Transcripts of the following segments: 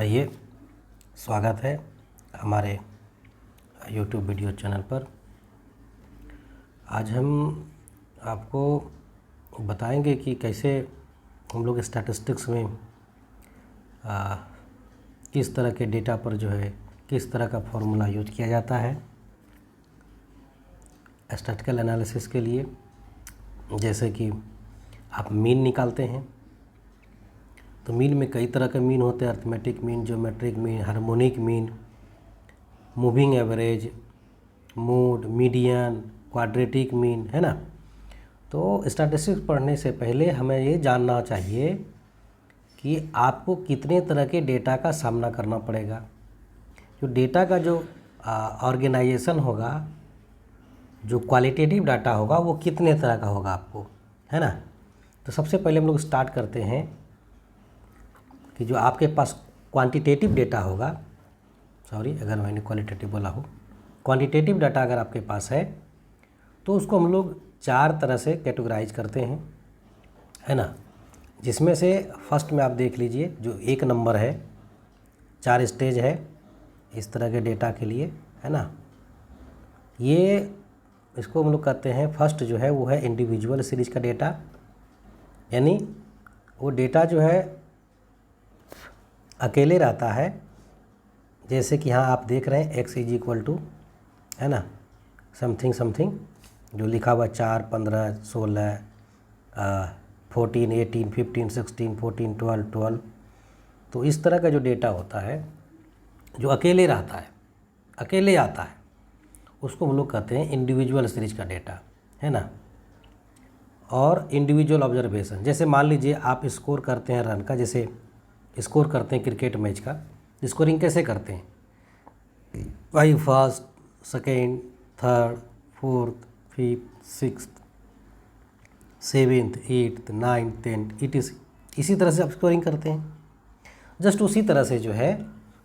आइए, स्वागत है हमारे YouTube वीडियो चैनल पर। आज हम आपको बताएंगे कि कैसे हम लोग स्टैटिस्टिक्स में किस तरह के डेटा पर जो है किस तरह का फॉर्मूला यूज किया जाता है स्टैटिस्टिकल एनालिसिस के लिए। जैसे कि आप मीन निकालते हैं तो मीन में कई तरह के मीन होते हैं, arithmetic mean, geometric mean, harmonic mean, moving average, mode, median, quadratic mean, है ना। तो स्टैटिस्टिक्स पढ़ने से पहले हमें ये जानना चाहिए कि आपको कितने तरह के डेटा का सामना करना पड़ेगा। जो डेटा का जो ऑर्गेनाइजेशन होगा, जो क्वालिटेटिव डाटा होगा, वो कितने तरह का होगा आपको, है ना। तो सबसे पहले हम लोग स्टार्ट करते हैं कि जो आपके पास क्वांटिटेटिव डेटा होगा, सॉरी अगर मैंने क्वालिटेटिव बोला हो, क्वांटिटेटिव डाटा अगर आपके पास है तो उसको हम लोग 4 तरह से कैटेगराइज करते हैं, है ना। जिसमें से फर्स्ट में आप देख लीजिए, जो 1 नंबर है, 4 स्टेज है इस तरह के डेटा के लिए, है ना। ये इसको हम लोग कहते हैं, फर्स्ट जो है वो है इंडिविजुअल सीरीज का डेटा, यानी वो डेटा जो है अकेले रहता है। जैसे कि यहाँ आप देख रहे हैं x इज इक्वल टू, है ना, समथिंग समथिंग, जो लिखा हुआ 4, 15, 16, 14, 18, 15, 16, 14, 12, 12। तो इस तरह का जो डेटा होता है जो अकेले रहता है, अकेले आता है, उसको हम लोग कहते हैं इंडिविजुअल सीरीज का डेटा, है ना। और इंडिविजुअल ऑब्जर्वेशन, जैसे मान लीजिए आप स्कोर करते हैं रन का, जैसे स्कोर करते हैं क्रिकेट मैच का, स्कोरिंग कैसे करते हैं भाई, first, second, third, fourth, fifth, sixth, seventh, eighth, ninth, tenth, इसी तरह से आप स्कोरिंग करते हैं। जस्ट उसी तरह से जो है,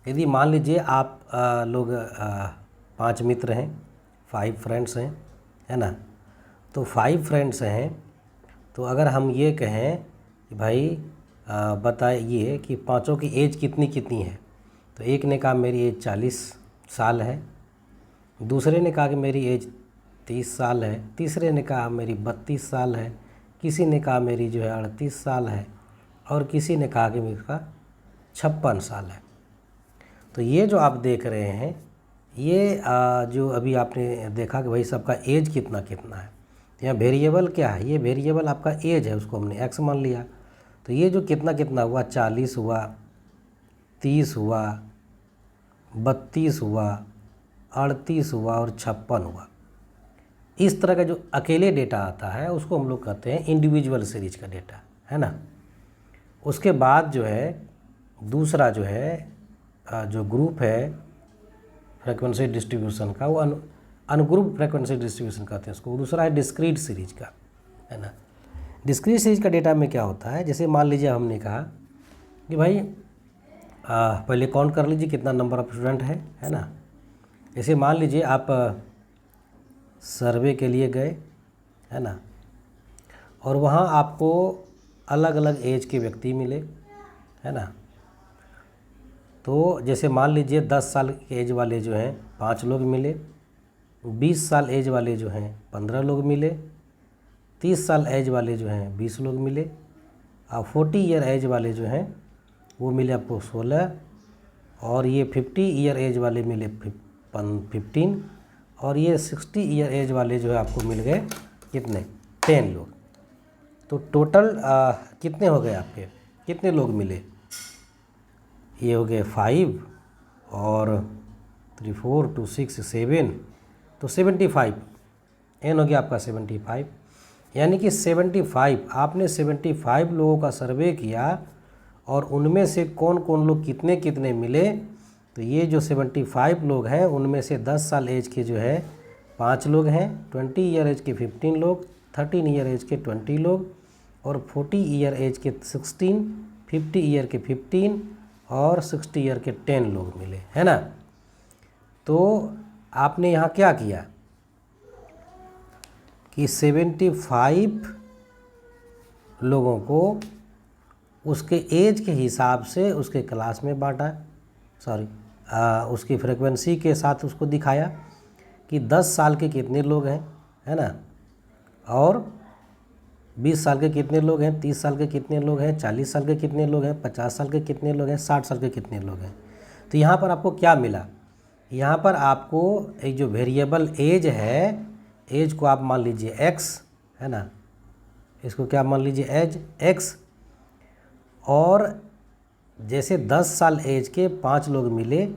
यदि मान लीजिए आप लोग 5 मित्र हैं, 5 फ्रेंड्स हैं, है ना। तो 5 फ्रेंड्स हैं, तो अगर हम ये कहें कि भाई बताइए कि पांचों की एज कितनी कितनी है, तो एक ने कहा मेरी एज 40 साल है, दूसरे ने कहा कि मेरी एज 30 साल है, तीसरे ने कहा मेरी 32 साल है, किसी ने कहा मेरी जो है 38 साल है, और किसी ने कहा कि मेरा 56 साल है। तो ये जो आप देख रहे हैं, ये जो अभी आपने देखा कि भाई सबका एज कितना कितना है। तो यहाँ वेरिएबल क्या है, ये वेरिएबल आपका एज है, उसको हमने एक्स मान लिया। तो ये जो कितना कितना हुआ, 40 हुआ, 30 हुआ, 32 हुआ, 38 हुआ और 56 हुआ। इस तरह का जो अकेले डेटा आता है उसको हम लोग कहते हैं इंडिविजुअल सीरीज का डेटा, है ना। उसके बाद जो है दूसरा जो है जो ग्रुप है फ्रीक्वेंसी डिस्ट्रीब्यूशन का, वो अनग्रुप फ्रीक्वेंसी डिस्ट्रीब्यूशन कहते हैं उसको। दूसरा है डिस्क्रीट सीरीज का, है ना। डिस्क्रीट सीरीज का डेटा में क्या होता है, जैसे मान लीजिए हमने कहा कि भाई पहले काउंट कर लीजिए कितना नंबर ऑफ स्टूडेंट है ना। जैसे मान लीजिए आप सर्वे के लिए गए, है ना, और वहाँ आपको अलग अलग एज के व्यक्ति मिले, है ना। तो जैसे मान लीजिए 10 साल एज वाले जो हैं 5 लोग मिले, 20 साल एज वाले जो हैं 15 लोग मिले, 30 साल एज वाले जो हैं 20 लोग मिले, और 40 ईयर एज वाले जो हैं वो मिले आपको 16, और ये 50 ईयर एज वाले मिले 15, और ये 60 ईयर एज वाले जो है आपको मिल गए कितने, 10 लोग। तो टोटल कितने हो गए आपके, कितने लोग मिले, ये हो गए 5 और 3, 4, 2, 6, 7, तो 75, एन हो गया आपका 75। यानी कि 75, आपने 75 लोगों का सर्वे किया और उनमें से कौन कौन लोग कितने कितने मिले। तो ये जो 75 लोग हैं उनमें से 10 साल एज के जो है 5 लोग हैं, 20 ईयर एज के 15 लोग, 13 ईयर एज के 20 लोग, और 40 ईयर एज के 16, 50 ईयर के 15 और 60 ईयर के 10 लोग मिले, है ना। तो आपने यहाँ क्या किया कि 75 लोगों को उसके एज के हिसाब से उसके क्लास में बांटा, उसकी फ्रीक्वेंसी के साथ उसको दिखाया कि 10 साल के कितने लोग हैं, है ना, और 20 साल के कितने लोग हैं, 30 साल के कितने लोग हैं, 40 साल के कितने लोग हैं, 50 साल के कितने लोग हैं, 60 साल के कितने लोग हैं। तो यहाँ पर आपको क्या मिला, यहाँ पर आपको एक जो वेरिएबल एज है, एज को आप मान लीजिए x, है ना, इसको क्या मान लीजिए एज x, और जैसे 10 साल एज के 5 लोग मिले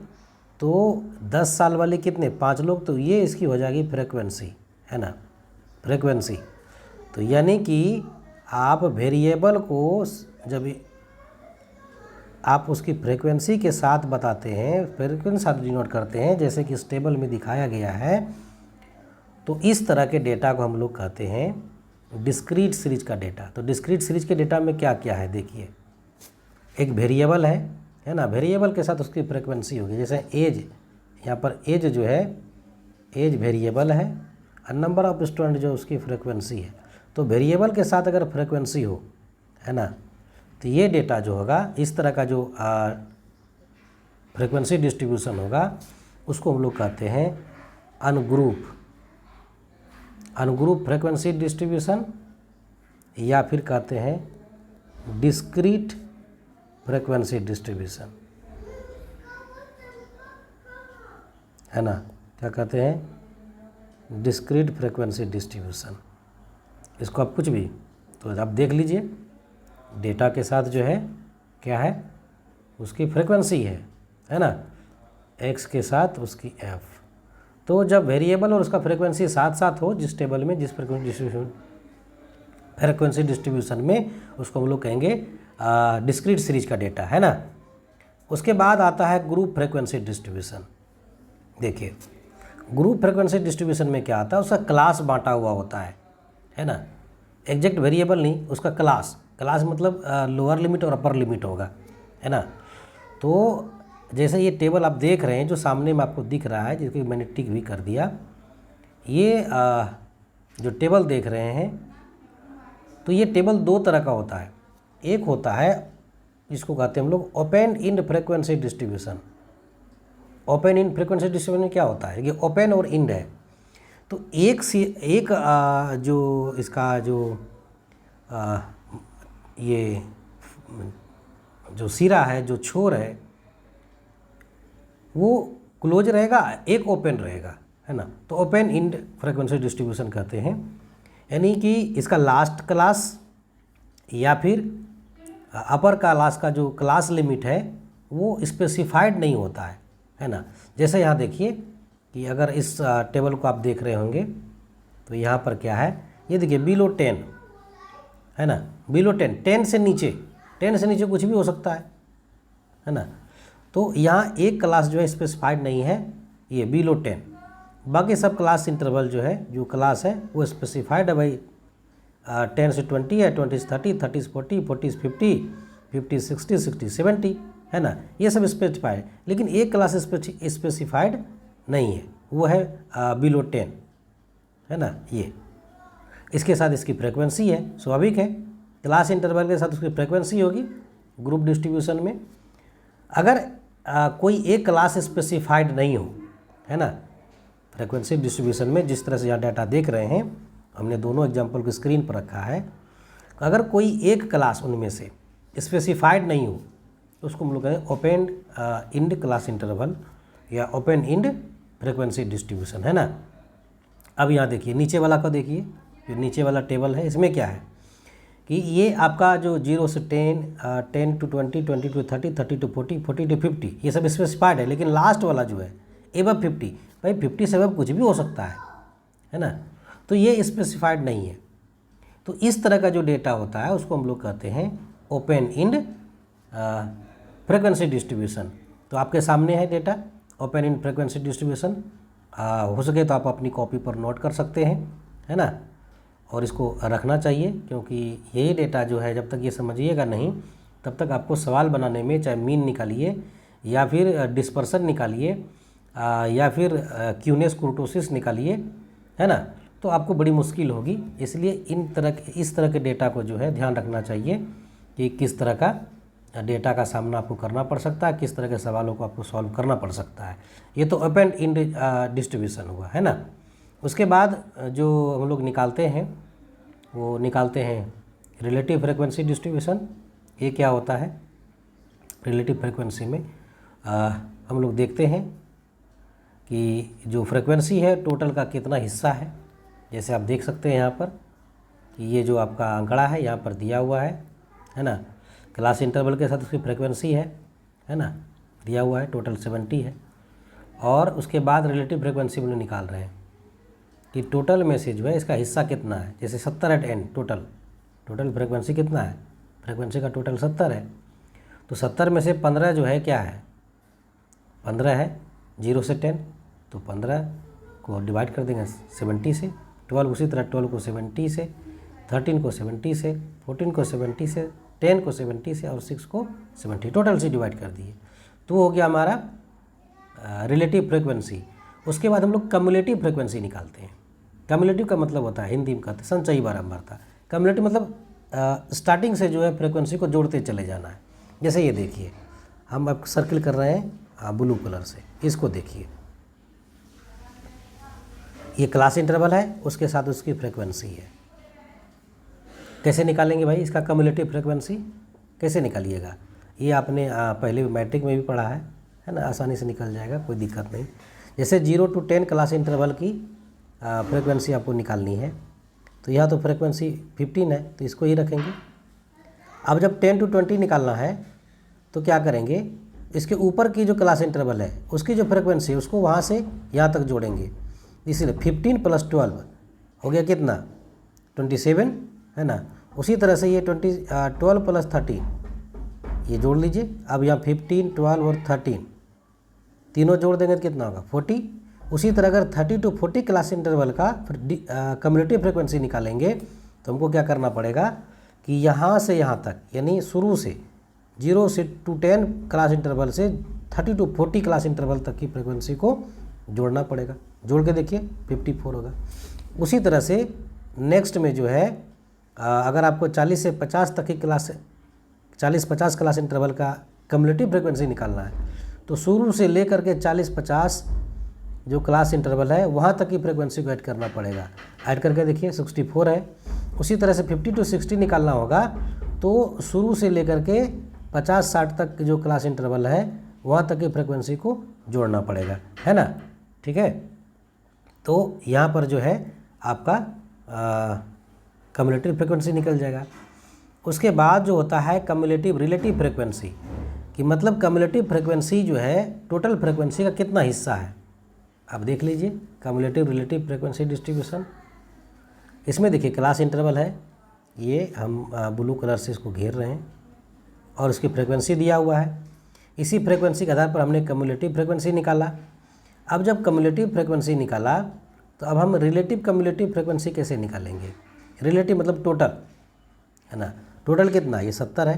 तो 10 साल वाले कितने 5 लोग, तो ये इसकी हो जाएगी फ्रीक्वेंसी, है ना, फ्रीक्वेंसी। तो यानी कि आप वेरिएबल को जब आप उसकी फ्रीक्वेंसी के साथ बताते हैं, फ्रीक्वेंसी साथ डिनोट करते हैं, जैसे कि इस टेबल में दिखाया गया है, तो इस तरह के डेटा को हम लोग कहते हैं डिस्क्रीट सीरीज का डेटा। तो डिस्क्रीट सीरीज के डेटा में क्या क्या है देखिए, एक वेरिएबल है ना, वेरिएबल के साथ उसकी फ्रीक्वेंसी होगी। जैसे एज, यहाँ पर एज जो है, एज वेरिएबल है और नंबर ऑफ स्टूडेंट जो उसकी फ्रीक्वेंसी है। तो वेरिएबल के साथ अगर फ्रीक्वेंसी हो, है ना, तो ये डेटा जो होगा, इस तरह का जो फ्रीक्वेंसी डिस्ट्रीब्यूशन होगा, उसको हम लोग कहते हैं अनग्रुप फ्रीक्वेंसी डिस्ट्रीब्यूशन, या फिर कहते हैं डिस्क्रीट फ्रीक्वेंसी डिस्ट्रीब्यूशन, है ना, क्या कहते हैं डिस्क्रीट फ्रीक्वेंसी डिस्ट्रीब्यूशन। इसको आप कुछ भी तो आप देख लीजिए, डेटा के साथ जो है क्या है, उसकी फ्रीक्वेंसी है ना, x के साथ उसकी f। तो जब वेरिएबल और उसका फ्रीक्वेंसी साथ साथ हो, जिस टेबल में जिस फ्रीक्वेंसी डिस्ट्रीब्यूशन में, उसको हम लोग कहेंगे डिस्क्रीट सीरीज का डेटा, है ना। उसके बाद आता है ग्रुप फ्रीक्वेंसी डिस्ट्रीब्यूशन। देखिए ग्रुप फ्रीक्वेंसी डिस्ट्रीब्यूशन में क्या आता है, उसका क्लास बांटा हुआ होता है ना, एग्जैक्ट वेरिएबल नहीं, उसका क्लास मतलब लोअर लिमिट और अपर लिमिट होगा, है ना। तो जैसे ये टेबल आप देख रहे हैं जो सामने में आपको दिख रहा है, जिसको मैंने टिक भी कर दिया, ये जो टेबल देख रहे हैं, तो ये टेबल दो तरह का होता है। एक होता है जिसको कहते हैं हम लोग open end frequency distribution. Open end frequency distribution में क्या होता है, ये ओपन और इंड है। तो एक जो इसका जो ये जो सिरा है, जो छोर है, वो क्लोज रहेगा, एक ओपन रहेगा, है ना। तो ओपन इंड फ्रीक्वेंसी डिस्ट्रीब्यूशन कहते हैं, यानी कि इसका लास्ट क्लास या फिर अपर क्लास का जो क्लास लिमिट है वो स्पेसिफाइड नहीं होता है ना। जैसे यहाँ देखिए कि अगर इस टेबल को आप देख रहे होंगे, तो यहाँ पर क्या है, ये देखिए बिलो 10, है ना, बिलो 10 से नीचे कुछ भी हो सकता है ना। तो यहाँ एक क्लास जो है स्पेसिफाइड नहीं है, ये बिलो 10। बाकी सब क्लास इंटरवल जो है, जो क्लास है वो स्पेसिफाइड है भाई, 10 से 20 है, 20 से 30, 30 से 40, 40 से 50, 50 से 60, 60 से 70, है ना, ये सब स्पेसिफाइड। लेकिन एक क्लास स्पेसिफाइड नहीं है, वो है बिलो 10, है ना। ये इसके साथ इसकी फ्रीक्वेंसी है, स्वाभाविक है, क्लास इंटरवल के साथ उसकी फ्रीक्वेंसी होगी ग्रुप डिस्ट्रीब्यूशन में। अगर कोई एक क्लास स्पेसिफाइड नहीं हो, है ना, फ्रीक्वेंसी डिस्ट्रीब्यूशन में, जिस तरह से यहाँ डाटा देख रहे हैं, हमने दोनों एग्जांपल को स्क्रीन पर रखा है, अगर कोई एक क्लास उनमें से स्पेसिफाइड नहीं हो, तो उसको हम लोग कहें ओपन इंड क्लास इंटरवल या ओपन इंड फ्रीक्वेंसी डिस्ट्रीब्यूशन, है ना। अब यहाँ देखिए नीचे वाला को देखिए, जो नीचे वाला टेबल है, इसमें क्या है कि ये आपका जो 0 से 10, 10 to 20, 20 to 30, 30 to 40, 40 to 50, ये सब स्पेसिफाइड है। लेकिन लास्ट वाला जो है एबव 50, भाई 50 से एबव कुछ भी हो सकता है ना, तो ये स्पेसिफाइड नहीं है। तो इस तरह का जो डेटा होता है उसको हम लोग कहते हैं ओपन इंड फ्रीक्वेंसी डिस्ट्रीब्यूशन। तो आपके सामने है data open end frequency distribution, हो सके तो आप अपनी कॉपी पर नोट कर सकते हैं, है ना, और इसको रखना चाहिए, क्योंकि यही डेटा जो है, जब तक ये समझिएगा नहीं, तब तक आपको सवाल बनाने में, चाहे मीन निकालिए या फिर डिस्पर्सन निकालिए या फिर क्यूनेस कुर्टोसिस निकालिए, है ना, तो आपको बड़ी मुश्किल होगी। इसलिए इस तरह के डेटा को जो है ध्यान रखना चाहिए कि किस तरह का डेटा का सामना आपको करना पड़ सकता है, किस तरह के सवालों को आपको सॉल्व करना पड़ सकता है। ये तो अपेंड इन डिस्ट्रीब्यूशन हुआ, है ना। उसके बाद जो हम लोग निकालते हैं वो निकालते हैं रिलेटिव फ्रीक्वेंसी डिस्ट्रीब्यूशन। ये क्या होता है, रिलेटिव फ्रीक्वेंसी में हम लोग देखते हैं कि जो फ्रीक्वेंसी है टोटल का कितना हिस्सा है। जैसे आप देख सकते हैं यहाँ पर कि ये जो आपका आंकड़ा है यहाँ पर दिया हुआ है ना, क्लास इंटरवल के साथ उसकी फ्रीक्वेंसी है ना, दिया हुआ है, टोटल 70 है। और उसके बाद रिलेटिव फ्रीक्वेंसी हम लोग निकाल रहे हैं कि टोटल में से जो है इसका हिस्सा कितना है। जैसे 70 एट n टोटल फ्रीक्वेंसी कितना है, फ्रीक्वेंसी का टोटल 70 है, तो 70 में से 15 जो है क्या है, 15 है, 0 से 10, तो 15 को डिवाइड कर देंगे 70 से, 12 उसी तरह 12 को 70 से, 13 को 70 से, 14 को 70 से, 10 को 70 से और 6 को 70 टोटल से डिवाइड कर दिए, तो हो गया हमारा रिलेटिव फ्रीक्वेंसी। उसके बाद हम लोग कम्युलेटिव फ्रीक्वेंसी निकालते हैं। कम्युलेटिव का मतलब होता है, हिंदी में कहते हैं संचयी बारंबारता। कम्युलेटिव मतलब स्टार्टिंग से जो है फ्रीक्वेंसी को जोड़ते चले जाना है। जैसे ये देखिए, हम अब सर्किल कर रहे हैं ब्लू कलर से, इसको देखिए, ये क्लास इंटरवल है, उसके साथ उसकी फ्रीक्वेंसी है। कैसे निकालेंगे भाई इसका कम्युलेटिव फ्रीक्वेंसी, कैसे निकालिएगा, ये आपने पहले मैट्रिक में भी पढ़ा है ना, आसानी से निकल जाएगा, कोई दिक्कत नहीं। जैसे 0 to 10 क्लास इंटरवल की फ्रीक्वेंसी आपको निकालनी है, तो यहाँ तो फ्रीक्वेंसी 15 है, तो इसको ही रखेंगे। अब जब 10 to 20 निकालना है तो क्या करेंगे, इसके ऊपर की जो क्लास इंटरवल है उसकी जो फ्रीक्वेंसी है उसको वहाँ से यहाँ तक जोड़ेंगे, इसलिए 15 + 12 हो गया कितना, 27, है ना। उसी तरह से ये 12 + 13 ये जोड़ लीजिए। अब यहाँ 15, 12 और 13 तीनों जोड़ देंगे तो कितना होगा, 40। उसी तरह अगर 30 to 40 क्लास इंटरवल का कम्युलेटिव फ्रीक्वेंसी निकालेंगे तो हमको क्या करना पड़ेगा कि यहाँ से यहाँ तक, यानी शुरू से 0 से to 10 क्लास इंटरवल से 30 to 40 क्लास इंटरवल तक की फ्रीक्वेंसी को जोड़ना पड़ेगा। जोड़ के देखिए 54 होगा। उसी तरह से नेक्स्ट में जो है अगर आपको 40 से 50 तक की क्लास 40-50 क्लास इंटरवल का कम्युलेटिव फ्रीक्वेंसी निकालना है, तो शुरू से लेकर के 40-50 जो क्लास इंटरवल है वहाँ तक की फ्रीक्वेंसी को ऐड करना पड़ेगा। ऐड करके देखिए 64 है। उसी तरह से 50 to 60 निकालना होगा, तो शुरू से लेकर के 50-60 तक जो क्लास इंटरवल है वहाँ तक की फ्रीक्वेंसी को जोड़ना पड़ेगा, है ना, ठीक है। तो यहाँ पर जो है आपका कम्युलेटिव फ्रीक्वेंसी निकल जाएगा। उसके बाद जो होता है कम्युलेटिव रिलेटिव फ्रीक्वेंसी, कि मतलब कम्युलेटिव फ्रीक्वेंसी जो है टोटल फ्रीक्वेंसी का कितना हिस्सा है। आप देख लीजिए कम्युलेटिव रिलेटिव फ्रीक्वेंसी डिस्ट्रीब्यूशन। इसमें देखिए क्लास इंटरवल है, ये हम ब्लू कलर से इसको घेर रहे हैं और उसकी फ्रीक्वेंसी दिया हुआ है। इसी फ्रीक्वेंसी के आधार पर हमने कम्युलेटिव फ्रीक्वेंसी निकाला। अब जब कम्युलेटिव फ्रीक्वेंसी निकाला तो अब हम रिलेटिव कम्युलेटिव फ्रीक्वेंसी कैसे निकालेंगे। रिलेटिव मतलब टोटल, है ना। टोटल कितना, ये 70 है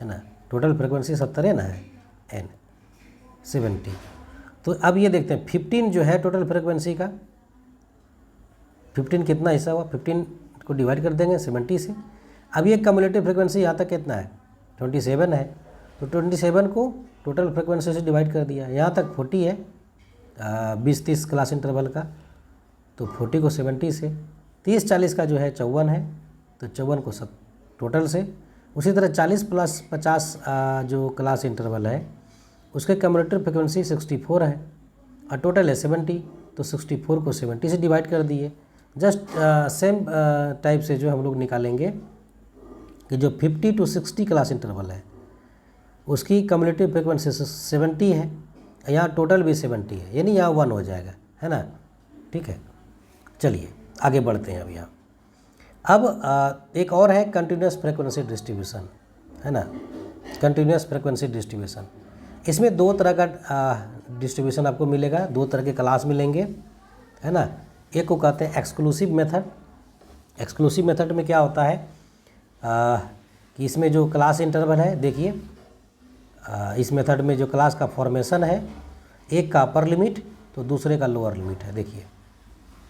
ना, टोटल फ्रीक्वेंसी 70 है ना, है n 70। तो अब ये देखते हैं 15 जो है टोटल फ्रीक्वेंसी का, 15 कितना हिस्सा हुआ, 15 को डिवाइड कर देंगे 70 से। अब ये कम्युलेटिव फ्रीक्वेंसी यहाँ तक कितना है, 27 है, तो 27 को टोटल फ्रीक्वेंसी से डिवाइड कर दिया। यहाँ तक 40 है 20-30 क्लास इंटरवल का, तो 40 को 70 से, 30-40 का जो है 54 है, तो 54 को टोटल से। उसी तरह 40 + 50 जो क्लास इंटरवल है उसके कम्युलेटिव फ्रीक्वेंसी 64 है और टोटल है 70, तो 64 को 70 से डिवाइड कर दिए। जस्ट सेम टाइप से जो हम लोग निकालेंगे कि जो 50 to 60 क्लास इंटरवल है उसकी कम्युलेटिव फ्रीक्वेंसी 70 है, यहाँ टोटल भी 70 है, यानी यहाँ 1 हो जाएगा, है ना, ठीक है। चलिए आगे बढ़ते हैं अब यहाँ। अब एक और है कंटिन्यूस फ्रीक्वेंसी डिस्ट्रीब्यूशन, है ना, कंटिन्यूस फ्रीक्वेंसी डिस्ट्रीब्यूशन। इसमें दो तरह का डिस्ट्रीब्यूशन आपको मिलेगा, दो तरह के क्लास मिलेंगे, है ना। एक को कहते हैं एक्सक्लूसिव मेथड। एक्सक्लूसिव मेथड में क्या होता है कि इसमें जो क्लास इंटरवल है, देखिए इस मेथड में जो क्लास का फॉर्मेशन है, एक का अपर लिमिट तो दूसरे का लोअर लिमिट है। देखिए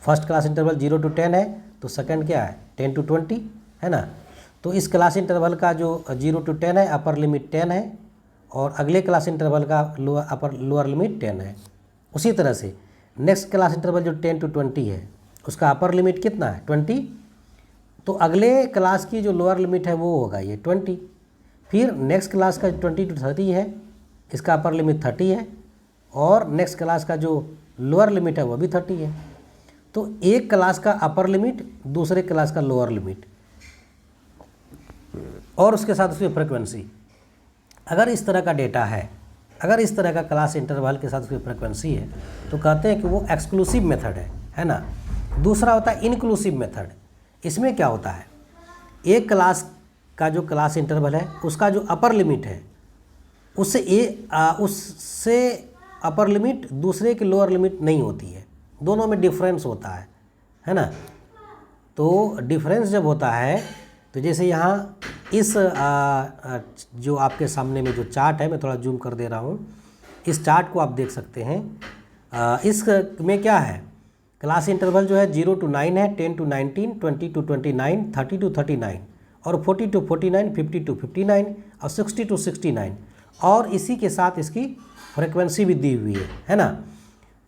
फर्स्ट क्लास इंटरवल 0 to 10 है, तो सेकंड क्या है 10 to 20, है ना। तो इस क्लास इंटरवल का जो 0 to 10 है अपर लिमिट 10 है और अगले क्लास इंटरवल का लोअर लिमिट 10 है। उसी तरह से नेक्स्ट क्लास इंटरवल जो 10 to 20 है उसका अपर लिमिट कितना है 20, तो अगले क्लास की जो लोअर लिमिट है वो होगा ये 20। फिर नेक्स्ट क्लास का 20 to 30 है इसका अपर लिमिट 30 है और नेक्स्ट क्लास का जो लोअर लिमिट है वो भी 30 है। तो एक क्लास का अपर लिमिट दूसरे क्लास का लोअर लिमिट और उसके साथ उसकी फ्रिक्वेंसी। अगर इस तरह का डेटा है, अगर इस तरह का क्लास इंटरवल के साथ उसकी फ्रिक्वेंसी है तो कहते हैं कि वो एक्सक्लूसिव मेथड है ना। दूसरा होता है इनक्लूसिव मेथड। इसमें क्या होता है, एक क्लास का जो क्लास इंटरवल है उसका जो अपर लिमिट है उससे अपर लिमिट दूसरे की लोअर लिमिट नहीं होती है, दोनों में डिफरेंस होता है ना। तो डिफरेंस जब होता है तो जैसे यहाँ इस जो आपके सामने में जो चार्ट है, मैं थोड़ा जूम कर दे रहा हूँ, इस चार्ट को आप देख सकते हैं। इस में क्या है, क्लास इंटरवल जो है 0 to 9 है, 10 to 19, 20 to 29, 30 to 39 और 40 to 49, 50 to 59 और 60 to 69 और इसी के साथ इसकी फ्रिक्वेंसी भी दी हुई है ना।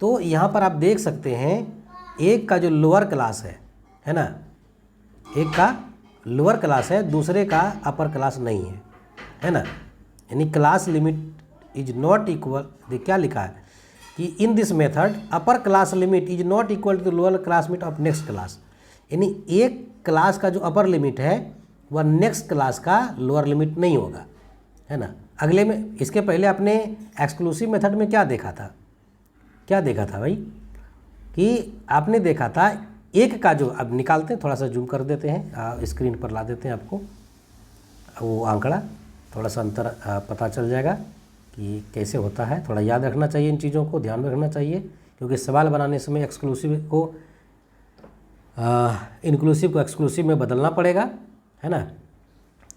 तो यहाँ पर आप देख सकते हैं एक का जो लोअर क्लास है ना, एक का लोअर क्लास है दूसरे का अपर क्लास नहीं है ना। यानी class limit is not equal, क्या लिखा है कि in this method upper class limit is not equal to lower class limit of next class. यानी एक क्लास का जो अपर लिमिट है वह नेक्स्ट क्लास का लोअर लिमिट नहीं होगा, है ना। अगले में, इसके पहले आपने एक्सक्लूसिव मेथड में क्या देखा था, क्या देखा था भाई, कि आपने देखा था एक का जो, अब निकालते हैं, थोड़ा सा जूम कर देते हैं, स्क्रीन पर ला देते हैं, आपको वो आंकड़ा थोड़ा सा अंतर पता चल जाएगा कि कैसे होता है। थोड़ा याद रखना चाहिए, इन चीज़ों को ध्यान में रखना चाहिए, क्योंकि सवाल बनाने समय एक्सक्लूसिव को इंक्लूसिव को एक्सक्लूसिव में बदलना पड़ेगा, है ना,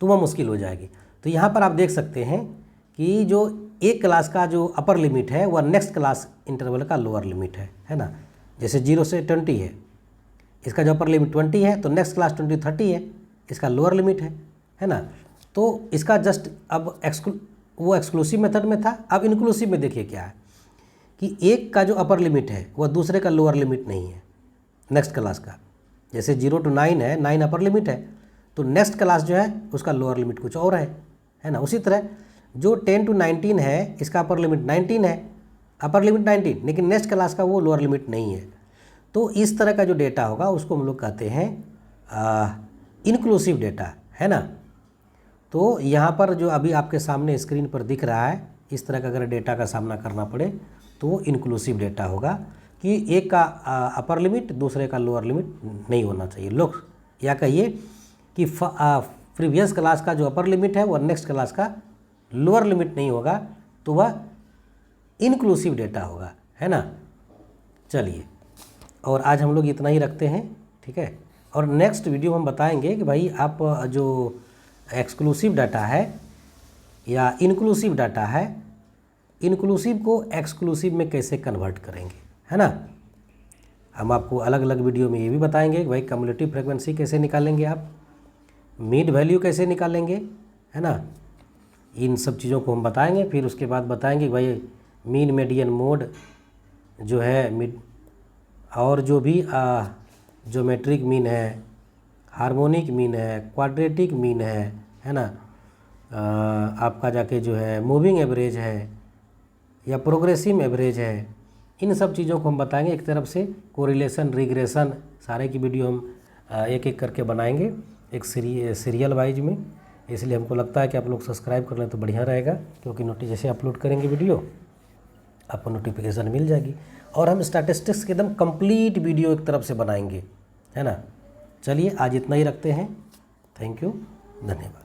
तो वह मुश्किल हो जाएगी। तो यहाँ पर आप देख सकते हैं कि जो एक क्लास का जो अपर लिमिट है वह नेक्स्ट क्लास इंटरवल का लोअर लिमिट है ना। जैसे 0 से 20 है, इसका जो अपर लिमिट 20 है तो नेक्स्ट क्लास 20 30 है, इसका लोअर लिमिट है ना। तो इसका जस्ट अब वो एक्सक्लूसिव मेथड में था। अब इंक्लूसिव में देखिए क्या है कि एक का जो अपर लिमिट है वह दूसरे का लोअर लिमिट नहीं है नेक्स्ट क्लास का। जैसे 0 to 9 है, 9 अपर लिमिट है, तो नेक्स्ट क्लास जो है उसका लोअर लिमिट कुछ और है ना। उसी तरह जो 10 to 19 है इसका अपर लिमिट 19 है, अपर लिमिट 19, लेकिन नेक्स्ट क्लास का वो लोअर लिमिट नहीं है। तो इस तरह का जो डेटा होगा उसको हम लोग कहते हैं इनक्लूसिव डेटा, है ना। तो यहाँ पर जो अभी आपके सामने स्क्रीन पर दिख रहा है, इस तरह का अगर डेटा का सामना करना पड़े तो वो इनक्लूसिव डेटा होगा कि एक का अपर लिमिट दूसरे का लोअर लिमिट नहीं होना चाहिए। लोग या कहिए कि प्रीवियस क्लास का जो अपर लिमिट है वह नेक्स्ट क्लास का लोअर लिमिट नहीं होगा, तो वह इनक्लूसिव डेटा होगा, है ना। चलिए, और आज हम लोग इतना ही रखते हैं, ठीक है। और नेक्स्ट वीडियो हम बताएंगे कि भाई आप जो एक्सक्लूसिव डाटा है या इनक्लूसिव डाटा है, इनक्लूसिव को एक्सक्लूसिव में कैसे कन्वर्ट करेंगे, है ना। हम आपको अलग अलग वीडियो में ये भी बताएंगे कि भाई कम्युलेटिव फ्रीक्वेंसी कैसे निकालेंगे, आप मीड वैल्यू कैसे निकालेंगे, है ना। इन सब चीज़ों को हम बताएंगे। फिर उसके बाद बताएंगे कि भाई मीन मेडियन मोड जो है मिड, और जो भी ज्योमेट्रिक मीन है, हार्मोनिक मीन है, क्वाड्रेटिक मीन है ना, आपका जाके जो है मूविंग एवरेज है या प्रोग्रेसिव एवरेज है, इन सब चीज़ों को हम बताएंगे। एक तरफ से कोरिलेशन, रिग्रेशन, सारे की वीडियो हम एक एक करके बनाएंगे एक सीरियल वाइज में। इसलिए हमको लगता है कि आप लोग सब्सक्राइब कर लें तो बढ़िया रहेगा, क्योंकि जैसे अपलोड करेंगे वीडियो आपको नोटिफिकेशन मिल जाएगी। और हम स्टैटिस्टिक्स के एकदम कंप्लीट वीडियो एक तरफ से बनाएंगे, है ना। चलिए आज इतना ही रखते हैं। थैंक यू, धन्यवाद।